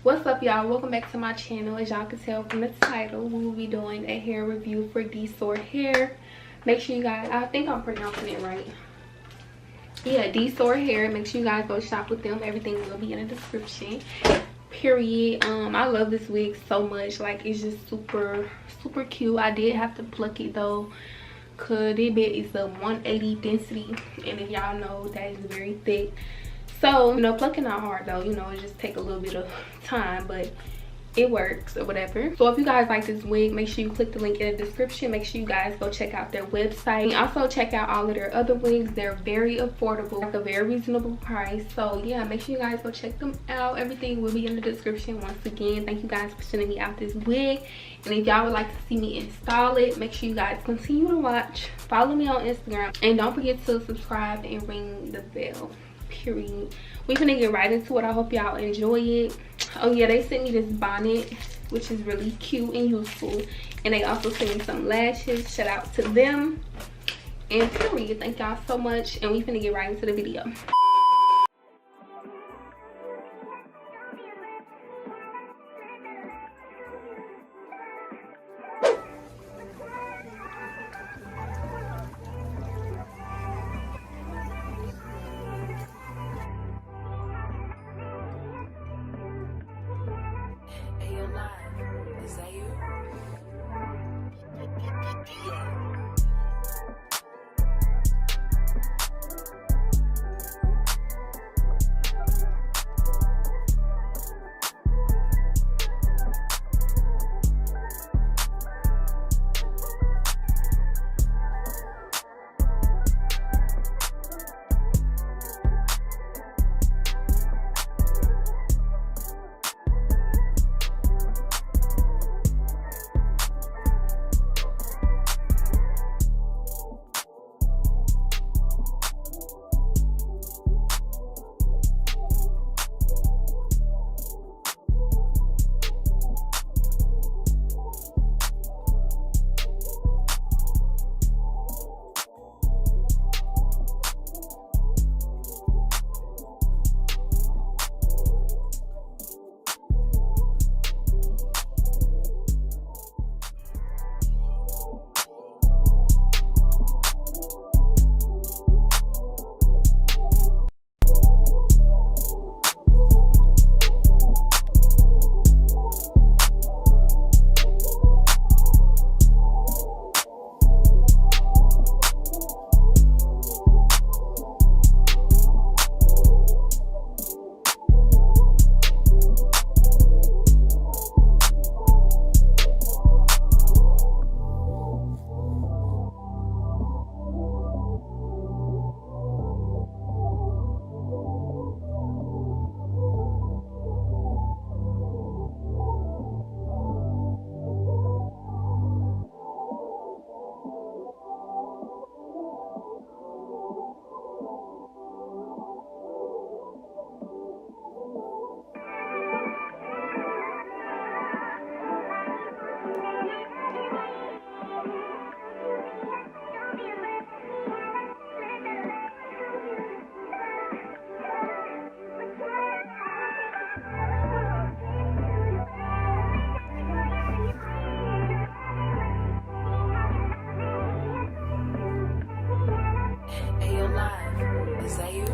What's up, y'all? Welcome back to my channel. As y'all can tell from the title, we will be doing a hair review for Dsoar hair. Make sure you guys, I think I'm pronouncing it right. Yeah, Dsoar hair. Make sure you guys go shop with them. Everything will be in the description. Period. I love this wig so much. Like, it's just super cute. I did have to pluck it though, cause this bit is a 180 density, and if y'all know, that is very thick. So, you know, plucking not hard though, you know, it just take a little bit of time, but it works or whatever. So if you guys like this wig, make sure you click the link in the description. Make sure you guys go check out their website. And also check out all of their other wigs. They're very affordable, like a very reasonable price. So yeah, make sure you guys go check them out. Everything will be in the description. Once again, thank you guys for sending me out this wig. And if y'all would like to see me install it, make sure you guys continue to watch. Follow me on Instagram. And don't forget to subscribe and ring the bell. Period. We're gonna get right into it. I hope y'all enjoy it. Oh yeah, they sent me this bonnet, which is really cute and useful, and they also sent me some lashes. Shout out to them. And period, thank y'all so much, and we finna get right into the video. Is that you? Is that you?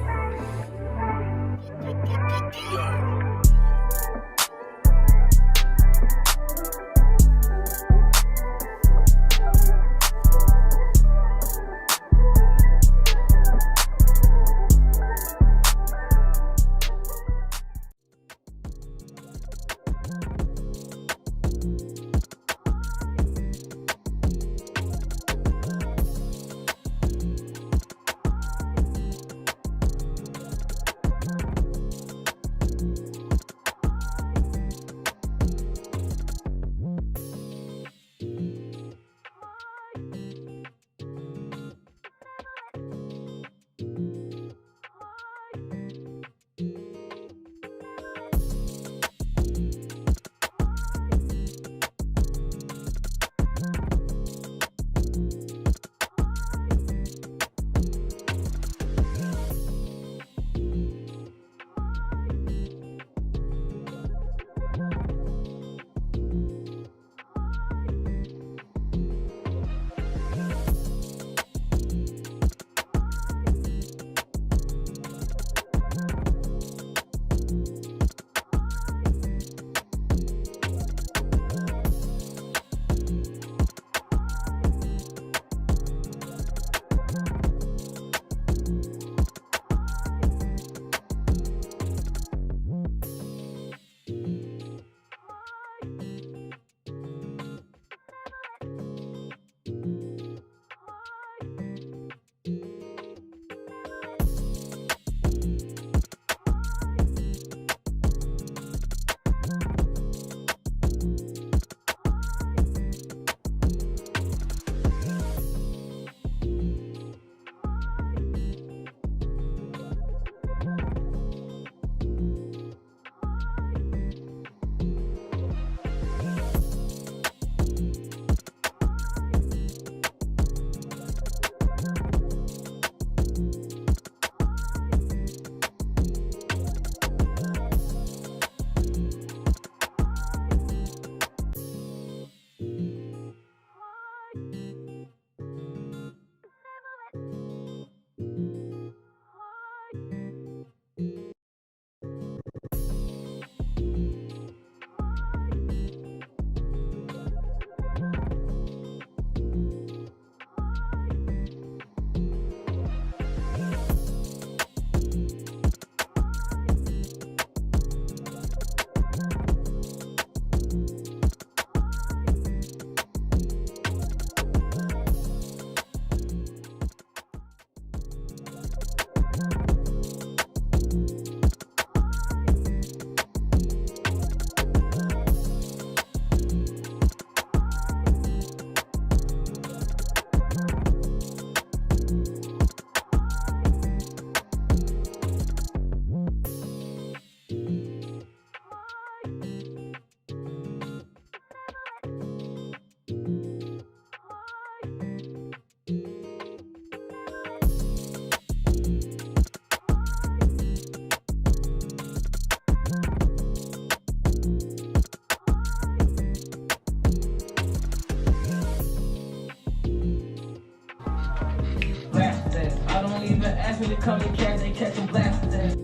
ask me to come and catch, they catching blasters.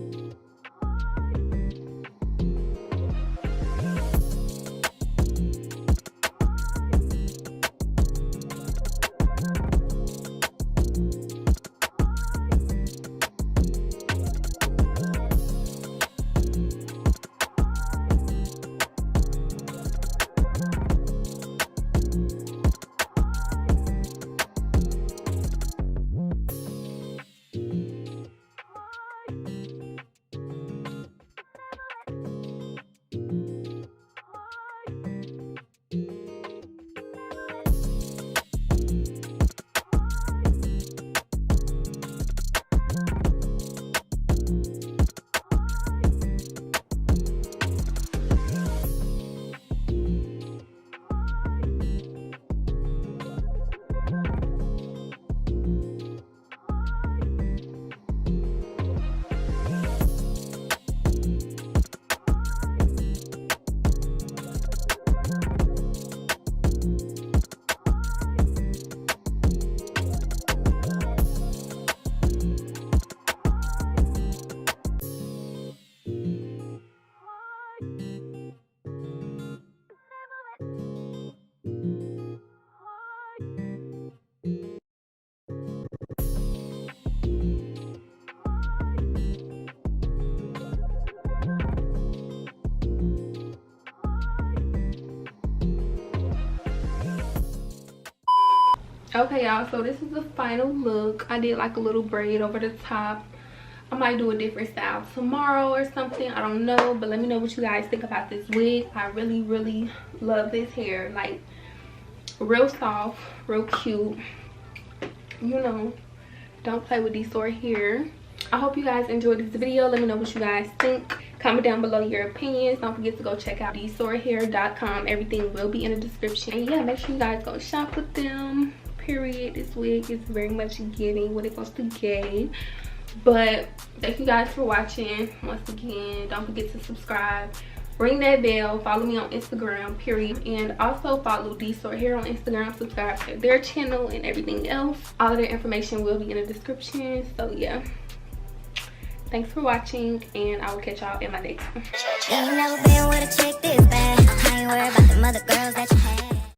Okay, y'all, so this is the final look. I did like a little braid over the top. I might do a different style tomorrow or something, I don't know, but let me know what you guys think about this wig. I really love this hair. Like, real soft, real cute, you know, don't play with Dsoar hair. I hope you guys enjoyed this video. Let me know what you guys think. Comment down below your opinions. Don't forget to go check out dsoarhair.com. Everything will be in the description. And yeah, make sure you guys go shop with them. Period. This wig is very much giving what it's supposed to give. But thank you guys for watching. Once again, don't forget to subscribe, ring that bell, follow me on Instagram, period, and also follow Dsoar Hair on Instagram, subscribe to their channel and everything else. All of their information will be in the description. So yeah, thanks for watching, and I will catch y'all in my next one. You ain't never been with a chick this bad. I ain't worried about the mother girls that you had.